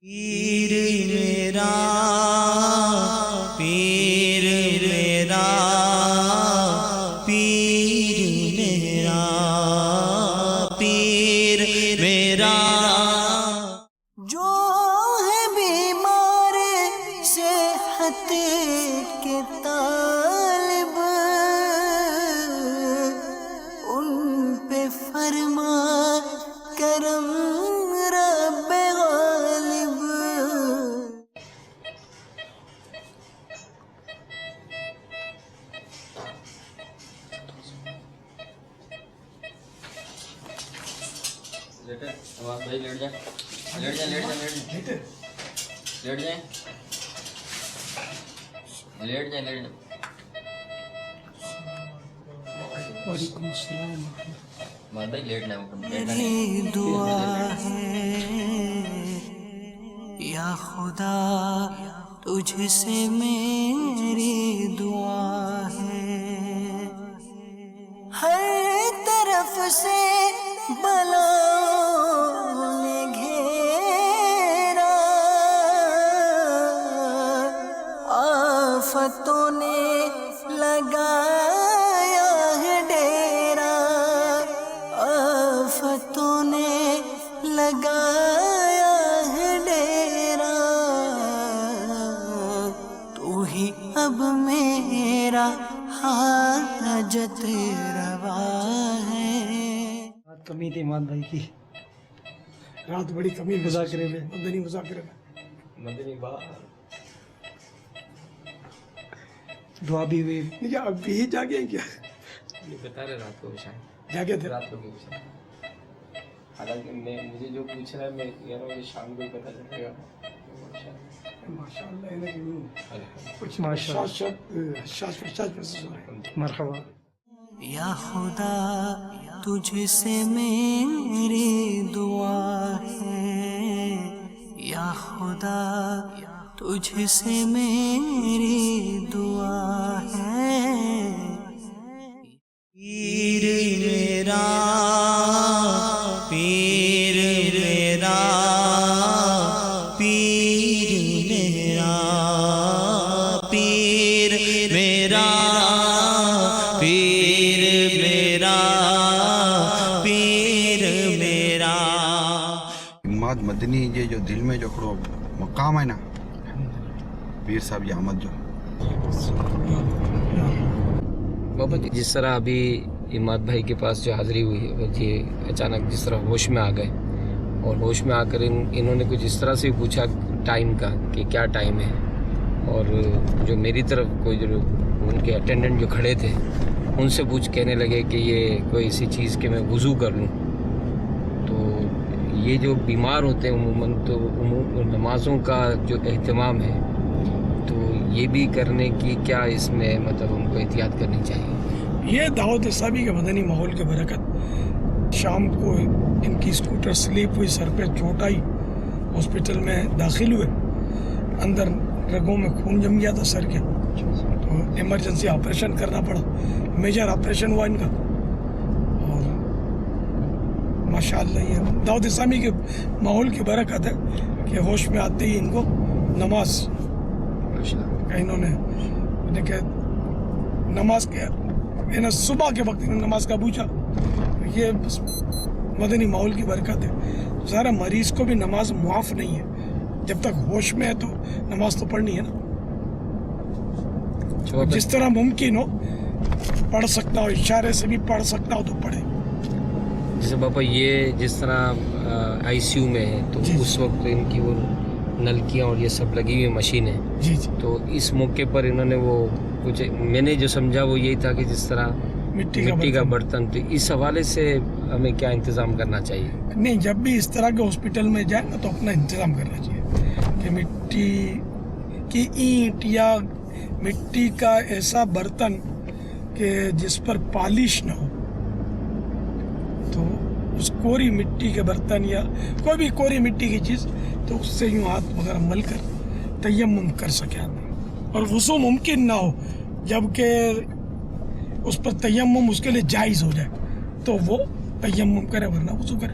پیر میرا پیر میرا پیر میرا پیر میرا جو ہے بیمار صحت کے طالب ان پہ فرما کرم رب غالب. لیٹ جائیں لیٹ جائیں لیٹ جائیں لیٹ جائیں لیٹ جائیں لیٹ جائیں. وعلیکم السلام. بھائی لیٹ نہ میری دعا ہے یا خدا تجھ سے میری دعا ہے. ہر طرف سے بلاؤں نے گھیرا آفتوں نے لگایا ہے ڈیرا آفتوں نے لگایا ہے ڈیرا تو ہی اب میرا حاجت روا ہے. رات کمی تھی اماد بھائی کی، رات بڑی کمی مذاکرے میں، مدنی مذاکرے میں مدنی بات دعا بھی ہوئی. کیا اب بھی جاگے کیا بتا رہے رات کو شاید جاگے تھے؟ رات کو بھی شاید. حالانکہ مجھے جو پوچھ رہا ہے میں کہہ رہا ہوں کہ شام کو پتہ چلے گا. ماشاء اللہ کچھ ماشاء مرحبا. یا خدا تجھ سے میری دعا ہے یا خدا تجھ سے میری دعا ہے. پیر میرا پیر میرا پیر میرا پیر میرا پیر میرا پیر میرا. اماد مدنی یہ جو دل میں جو کھڑو مقام ہے نا پیر صاحب یہ احمد جو بابا جس طرح ابھی اماد بھائی کے پاس جو حاضری ہوئی یہ اچانک جس طرح ہوش میں آ گئے اور ہوش میں آ کر انہوں نے کچھ اس طرح سے پوچھا ٹائم کا کہ کیا ٹائم ہے اور جو میری طرف کوئی جو ان کے اٹینڈنٹ جو کھڑے تھے ان سے پوچھ کہنے لگے کہ یہ کوئی ایسی چیز کہ میں وضو کر لوں. تو یہ جو بیمار ہوتے ہیں عموماً تو نمازوں کا جو اہتمام ہے تو یہ بھی کرنے کی کیا اس میں مطلب ان کو احتیاط کرنی چاہیے. یہ دعوت اسلامی کے مدنی ماحول کے برکت شام کو ان کی اسکوٹر سلیپ ہوئی، سر پہ چوٹ آئی، ہاسپٹل میں داخل ہوئے، اندر رگوں میں خون جم گیا تھا سر کے، تو ایمرجنسی آپریشن کرنا پڑا، میجر آپریشن ہوا ان کا. اور ماشاءاللہ یہ دعوت اسلامی کے ماحول کی برکت ہے کہ ہوش میں آتے ہی ان کو نماز کا انہوں نے کہ نماز کے صبح کے وقت انہوں نے نماز کا پوچھا. یہ مدنی ماحول کی برکت ہے. ظاہر مریض کو بھی نماز معاف نہیں ہے، جب تک ہوش میں ہے تو نماز تو پڑھنی ہے نا. جس طرح ممکن ہو پڑھ سکتا ہو، اشارے سے بھی پڑھ سکتا ہو تو پڑھے. جیسے پاپا یہ جس طرح آئی سی یو میں ہے تو اس وقت ان کی وہ نلکیاں اور یہ سب لگی ہوئی مشینیں جی تو اس موقع پر انہوں نے وہ کچھ میں نے جو سمجھا وہ یہی تھا کہ جس طرح مٹی کا برتن، تو اس حوالے سے ہمیں کیا انتظام کرنا چاہیے؟ نہیں، جب بھی اس طرح کے ہاسپٹل میں جائیں نا تو اپنا انتظام کرنا چاہیے کہ مٹی کی اینٹ یا مٹی کا ایسا برتن کہ جس پر پالش نہ ہو، تو اس کوری مٹی کے برتن یا کوئی بھی کوری مٹی کی چیز تو اس سے یوں ہاتھ وغیرہ مل کر تیمم کر سکے آدمی. اور وضو ممکن نہ ہو جبکہ اس پر تیمم اس کے لیے جائز ہو جائے تو وہ تیمم کرے ورنہ وضو کرے.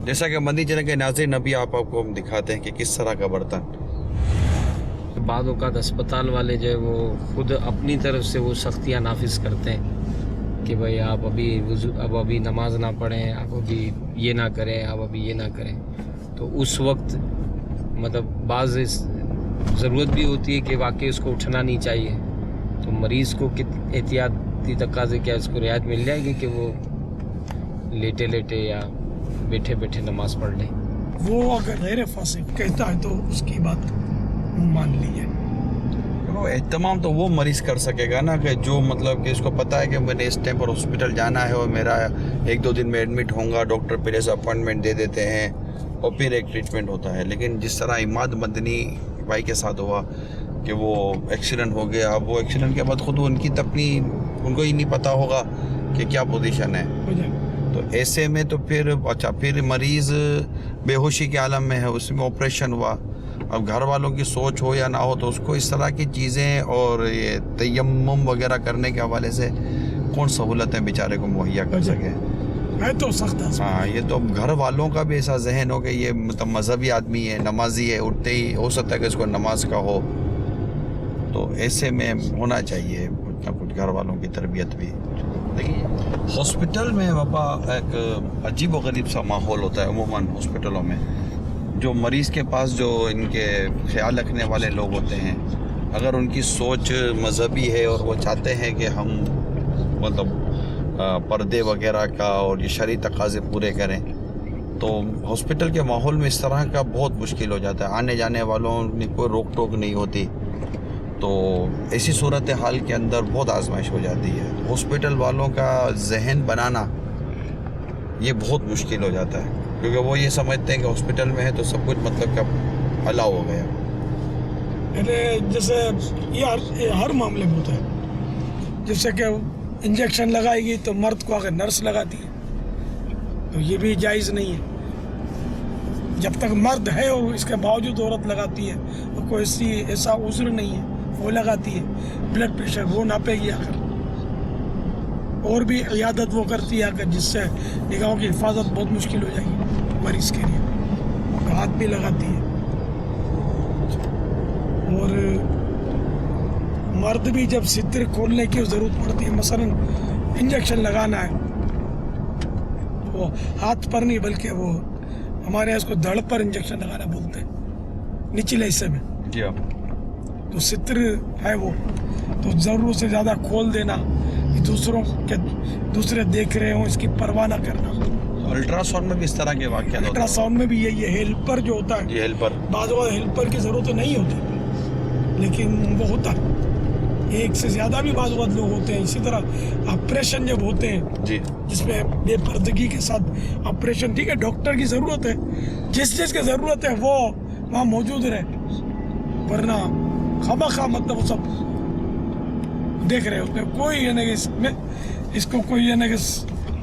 جیسا کہ مدنی چینل کے ناظرین ابھی آپ کو ہم دکھاتے ہیں کہ کس طرح کا برتن. بعض اوقات اسپتال والے جو ہے وہ خود اپنی طرف سے وہ سختیاں نافذ کرتے ہیں کہ بھائی آپ ابھی نماز نہ پڑھیں, آپ ابھی یہ نہ کریں, آپ ابھی یہ نہ کریں. تو اس وقت مطلب بعض ضرورت بھی ہوتی ہے کہ واقعی اس کو اٹھنا نہیں چاہیے. تو مریض کو احتیاطی تقاضے کیا اس کو رعایت مل جائے گی کہ وہ لیٹے لیٹے یا بیٹھے بیٹھے نماز پڑھ لیں. وہ اگر غیر فاسق کہتا ہے تو اس کی بات مان لیجیے. اہتمام تو وہ مریض کر سکے گا نا کہ جو مطلب کہ اس کو پتا ہے کہ میں نے اس ٹائم پر ہاسپٹل جانا ہے اور میرا 1-2 دن میں ایڈمٹ ہوں گا, ڈاکٹر پہلے سے اپوائنٹمنٹ دے دیتے ہیں اور پھر ایک ٹریٹمنٹ ہوتا ہے. لیکن جس طرح عماد مدنی بھائی کے ساتھ ہوا کہ وہ ایکسیڈنٹ ہو گیا, اب وہ ایکسیڈنٹ کے بعد خود ان کو ہی نہیں پتا ہوگا کہ کیا پوزیشن ہے. تو ایسے میں تو پھر مریض بے ہوشی کے عالم میں ہے, اس میں آپریشن ہوا. اب گھر والوں کی سوچ ہو یا نہ ہو تو اس کو اس طرح کی چیزیں اور یہ تیمم وغیرہ کرنے کے حوالے سے کون سہولتیں بیچارے کو مہیا کر سکے. ہے تو سخت ہے. ہاں, یہ تو گھر والوں کا بھی ایسا ذہن ہو کہ یہ مطلب مذہبی آدمی ہے, نمازی ہے, اٹھتے ہی ہو سکتا ہے کہ اس کو نماز کا ہو. تو ایسے میں ہونا چاہیے کچھ نہ کچھ گھر والوں کی تربیت بھی. دیکھیے ہاسپٹل میں بابا ایک عجیب و غریب سا ماحول ہوتا ہے عموماً ہاسپٹلوں میں. جو مریض کے پاس جو ان کے خیال رکھنے والے لوگ ہوتے ہیں, اگر ان کی سوچ مذہبی ہے اور وہ چاہتے ہیں کہ ہم مطلب پردے وغیرہ کا اور یہ شرعی تقاضے پورے کریں, تو ہاسپٹل کے ماحول میں اس طرح کا بہت مشکل ہو جاتا ہے. آنے جانے والوں نے کوئی روک ٹوک نہیں ہوتی, تو ایسی صورتحال کے اندر بہت آزمائش ہو جاتی ہے. ہاسپٹل والوں کا ذہن بنانا یہ بہت مشکل ہو جاتا ہے, کیونکہ وہ یہ سمجھتے ہیں کہ ہاسپٹل میں ہے تو سب کچھ مطلب کہ الاؤ ہو گیا. جیسے یہ ہر معاملے میں ہوتا ہے. جیسے کہ انجیکشن لگائے گی تو مرد کو اگر نرس لگاتی ہے تو یہ بھی جائز نہیں ہے. جب تک مرد ہے اور اس کے باوجود عورت لگاتی ہے اور کوئی ایسا عذر نہیں ہے وہ لگاتی ہے. بلڈ پریشر وہ ناپے گی اگر, اور بھی عیادت وہ کرتی ہے اگر, جس سے نگاہوں کی حفاظت بہت مشکل ہو جائے گی مریض کے لیے. ہاتھ بھی لگاتی ہے. اور مرد بھی جب ستر کھولنے کی ضرورت پڑتی ہے, مثلا انجیکشن لگانا ہے, وہ ہاتھ پر نہیں بلکہ وہ ہمارے اس کو دھڑ پر انجیکشن لگانا بولتے ہیں, نچلے حصے میں. تو ستر ہے وہ, تو ضرورت سے زیادہ کھول دینا, دوسرے دیکھ رہے ہوں اس کی پرواہ نہ کرنا. الٹرا ساؤنڈ میں بھی اس طرح کے واقعات ہوتے ہیں. الٹرا ساؤنڈ میں بھی یہ ہیلپر جو ہوتا ہے, یہ ہیلپر بعض اوقات ہیلپر کی ضرورت نہیں ہوتی لیکن وہ ہوتا ہے. ایک سے زیادہ بھی بعض اوقات لوگ ہوتے ہیں. اسی طرح آپریشن جب ہوتے ہیں جی, جس میں بے پردگی کے ساتھ آپریشن, ٹھیک ہے ڈاکٹر کی ضرورت ہے, جس چیز کی ضرورت ہے وہ وہاں موجود رہے, ورنہ خواہ مطلب وہ سب دیکھ رہے ہوتے ہیں. کوئی یعنی کہ اس کو کوئی یعنی کہ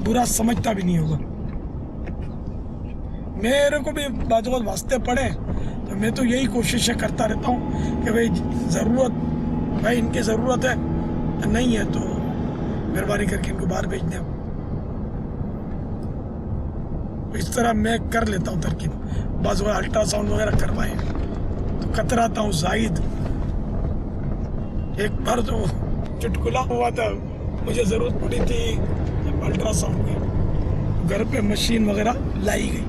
برا سمجھتا بھی نہیں ہوگا. میرے کو بھی بعض اوقات واسطے پڑے تو میں تو یہی کوششیں کرتا رہتا ہوں کہ بھائی ان کی ضرورت ہے, نہیں ہے تو مہربانی کر کے ان کو باہر بھیج دیں. اس طرح میں کر لیتا ہوں ترکیب. بعض اوقات الٹرا ساؤنڈ وغیرہ کروائے تو کتراتا ہوں زائد. ایک بار تو چٹکلا ہوا تھا, مجھے ضرورت پڑی تھی الٹرا ساؤنڈ کی, گھر پہ مشین وغیرہ لائی گئی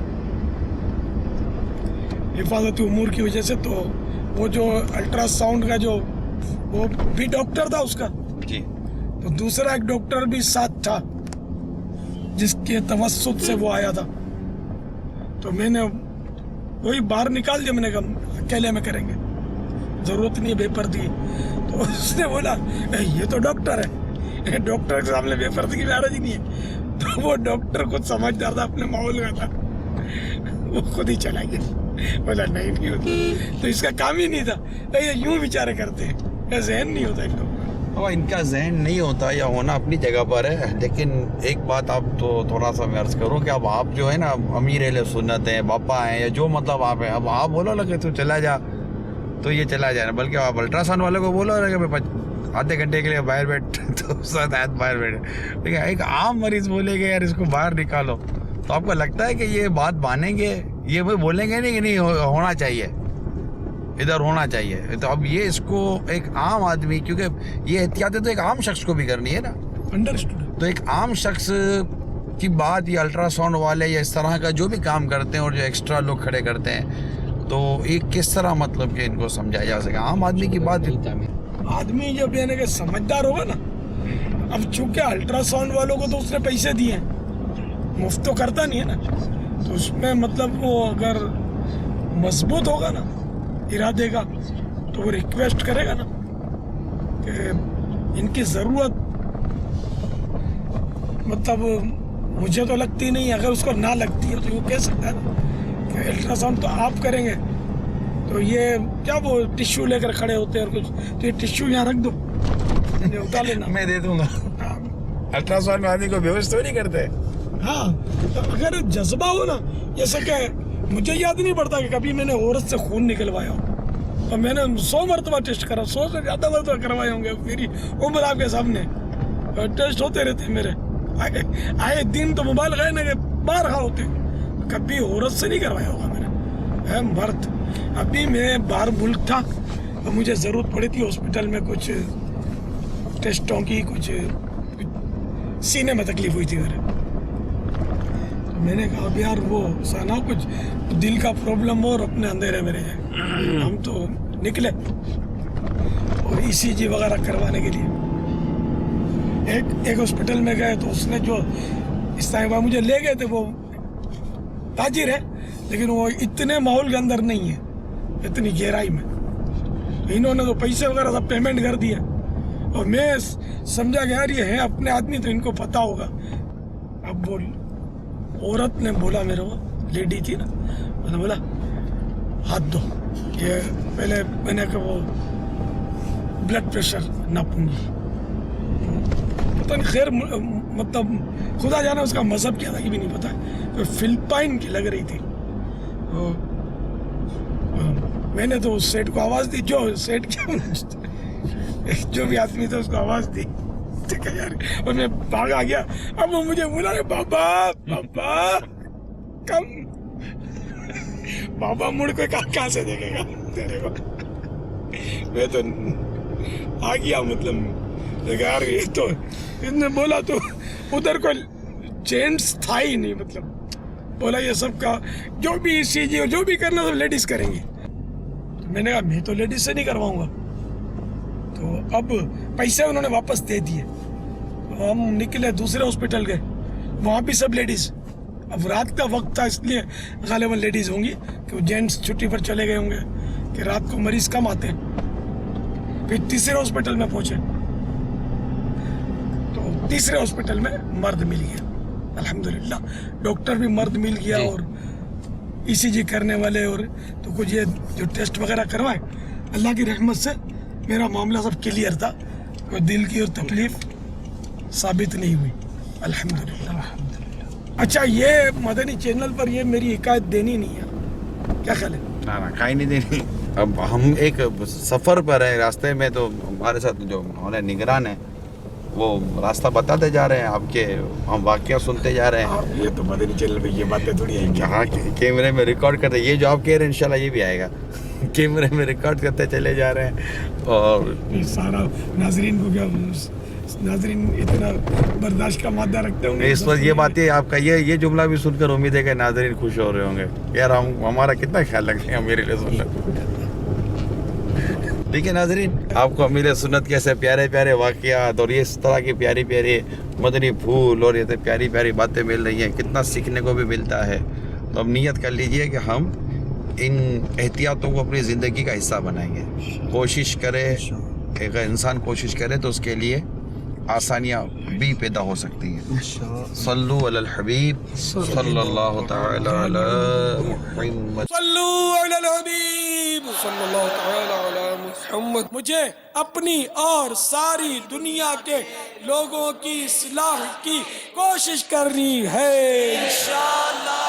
حفاظتی امور کی وجہ سے. تو وہ جو الٹرا ساؤنڈ کا جو وہ بھی ڈاکٹر تھا اس کا جی, تو دوسرا ایک ڈاکٹر بھی ساتھ تھا جس کے توسط سے وہ آیا تھا. تو میں نے وہی باہر نکال دیا, میں نے کہا اکیلے میں کریں گے, ضرورت نہیں ہے بے پردگی. تو اس نے بولا یہ تو ڈاکٹر ہے, ڈاکٹر کے سامنے بے پردگی میں حرج نہیں ہے. تو وہ ڈاکٹر خود سمجھدار تھا, اپنے ماحول کا تھا, وہ خود ہی چلا گیا. بولا نہیں ہوتا, تو اس کا کام ہی نہیں تھا. یہ یوں بیچارے کرتے ہیں, یہ ذہن نہیں ہوتا ان لوگوں کا. ان کا ذہن نہیں ہوتا یا ہونا اپنی جگہ پر ہے. لیکن ایک بات آپ تو تھوڑا سا میں عرض کروں کہ اب آپ جو ہے نا امیر اہل سنت ہیں, باپا ہیں, یا جو مطلب آپ ہیں, اب آپ بولو لگے تو چلا جا تو یہ چلا جائے نا, بلکہ آپ الٹرا ساؤنڈ والے کو بولو لگے آدھے گھنٹے کے لیے باہر بیٹھ, تو ساتھ باہر بیٹھے. لیکن ایک عام مریض بولے گا یار اس کو باہر نکالو تو آپ کو لگتا ہے کہ یہ بات مانیں گے؟ یہ وہ بولیں گے نہیں کہ نہیں ہونا چاہیے، ادھر ہونا چاہیے. تو اب یہ اس کو ایک عام آدمی، کیونکہ یہ احتیاطیں تو ایک عام شخص کو بھی کرنی ہے نا، انڈرسٹوڈ. تو ایک عام شخص کی بات یہ الٹرا ساؤنڈ والے یا اس طرح کا جو بھی کام کرتے ہیں اور جو ایکسٹرا لوگ کھڑے کرتے ہیں، تو یہ کس طرح مطلب کہ ان کو سمجھایا جا سکے؟ عام آدمی کی بات. آدمی جب یعنی کہ سمجھدار ہوگا نا، اب چونکہ الٹرا ساؤنڈ والوں کو تو اس نے پیسے دیے ہیں، مفت تو کرتا نہیں ہے نا، تو اس میں مطلب وہ اگر مضبوط ہوگا نا ارادے کا تو وہ ریکویسٹ کرے گا نا کہ ان کی ضرورت مطلب مجھے تو لگتی نہیں، اگر اس کو نہ لگتی ہے تو وہ کہہ سکتا ہے نا کہ الٹرا ساؤنڈ تو آپ کریں گے، تو یہ کیا وہ ٹیشو لے کر کھڑے ہوتے ہیں اور کچھ، تو یہ ٹیشو یہاں رکھ دو، اٹھا لینا، میں دے دوں گا. الٹرا ساؤنڈ میں آدمی کو بے ہوش تو نہیں کرتے. ہاں تو اگر جذبہ ہو نا، جیسے کہ مجھے یاد نہیں پڑتا کہ کبھی میں نے عورت سے خون نکلوایا ہو، اور میں نے 100 مرتبہ ٹیسٹ کرا، 100 سے زیادہ مرتبہ کروائے ہوں گے میری عمر آپ کے سامنے، ٹیسٹ ہوتے رہتے میرے آئے دن، تو موبائل گئے نا کہ بارہا ہوتے، کبھی عورت سے نہیں کروایا ہوگا میں نے، ہے مرد. ابھی میں باہر ملک تھا اور مجھے ضرورت پڑی تھی ہاسپٹل میں کچھ ٹیسٹوں کی، کچھ سینے میں تکلیف ہوئی تھی میرے، میں نے کہا اب یار وہ سانا کچھ دل کا پرابلم ہو اور اپنے اندھیرے میں رہ جائے، ہم تو نکلے اور ECG وغیرہ کروانے کے لیے ایک ہاسپٹل میں گئے، تو اس نے جو اس طرح مجھے لے گئے تھے، وہ تاجر ہے لیکن وہ اتنے ماحول کے اندر نہیں ہے، اتنی گہرائی میں، انہوں نے تو پیسے وغیرہ سب پیمنٹ کر دیا، اور میں سمجھا کہ یار یہ ہے اپنے آدمی تو ان کو پتہ ہوگا. اب وہ عورت نے بولا میرے کو، لیڈی تھی نا، میں نے بولا ہاتھ دو، یہ پہلے میں نے کہ وہ بلڈ پریشر ناپوں گی، پتہ نہیں خیر مطلب خدا جانا اس کا مذہب کیا تھا یہ بھی نہیں پتا، فلپائن کی لگ رہی تھی. میں نے تو اس سیٹ کو آواز دی، جو سیٹ کیا جو بھی آدمی تھا اس کو آواز دی، اور میں بھاگ آ گیا. اب وہ مجھے بولا بابا بابا کم، بابا مڑ کو کہاں سے دیکھے گا تیرے کو، میں تو آ گیا، مطلب یار یہ تو اس نے بولا تو ادھر کوئی جینٹس تھا ہی نہیں، مطلب بولا یہ سب کا جو بھی ECG جو بھی کرنا سب لیڈیز کریں گے. میں نے کہا میں تو لیڈیز سے نہیں کرواؤں گا، تو اب پیسے انہوں نے واپس دے دیے، ہم نکلے دوسرے ہاسپٹل گئے، وہاں بھی سب لیڈیز. اب رات کا وقت تھا اس لیے غالباً لیڈیز ہوں گی کہ وہ جینٹس چھٹی پر چلے گئے ہوں گے کہ رات کو مریض کم آتے ہیں. پھر تیسرے ہاسپٹل میں پہنچے تو تیسرے ہاسپٹل میں مرد مل گیا، الحمدللہ ڈاکٹر بھی مرد مل گیا، اور ECG کرنے والے، اور تو کچھ یہ جو ٹیسٹ وغیرہ کروائے، اللہ کی رحمت سے میرا معاملہ سب کلیئر تھا، کوئی دل کی اور تکلیف ثابت نہیں ہوئی الحمدللہ. اچھا یہ مدنی چینل پر یہ میری حکایت دینی نہیں ہے، کیا خیال ہے؟ نا کھائی نہیں دینی. اب ہم ایک سفر پر ہیں، راستے میں تو ہمارے ساتھ جو ہمارے نگران ہیں وہ راستہ بتاتے جا رہے ہیں، آپ کے ہم واقعہ سنتے جا رہے ہیں. یہ تو مدنی چینل پہ یہ باتیں تھوڑی آئیں گی، ہاں کیمرے میں ریکارڈ کرتے، یہ جو آپ کہہ رہے ہیں انشاءاللہ یہ بھی آئے گا، کیمرے میں ریکارڈ کرتے چلے جا رہے ہیں. اور سارا ناظرین کو کیا، ناظرین اتنا برداشت کا مادہ رکھتے ہوں گے. اس وقت یہ باتیں آپ کا یہ جملہ بھی سن کر امید ہے کہ ناظرین خوش ہو رہے ہوں گے، یار ہمارا کتنا خیال رکھتے ہیں میرے لیے سننا. ٹھیک ہے ناظرین، آپ کو امیر سنت کے ایسے پیارے پیارے واقعات اور اس طرح کی پیاری پیاری مدنی پھول اور یہ پیاری پیاری باتیں مل رہی ہیں، کتنا سیکھنے کو بھی ملتا ہے. تو اب نیت کر لیجئے کہ ہم ان احتیاطوں کو اپنی زندگی کا حصہ بنائیں گے. کوشش کرے، اگر انسان کوشش کرے تو اس کے لیے آسانیاں بھی پیدا ہو سکتی ہیں. صلو علی الحبیب صلی اللہ تعالی علی محمد. صلو علی الحبیب صلی اللہ تعالی علی محمد. مجھے اپنی اور ساری دنیا کے لوگوں کی اصلاح کی کوشش کرنی ہے انشاءاللہ.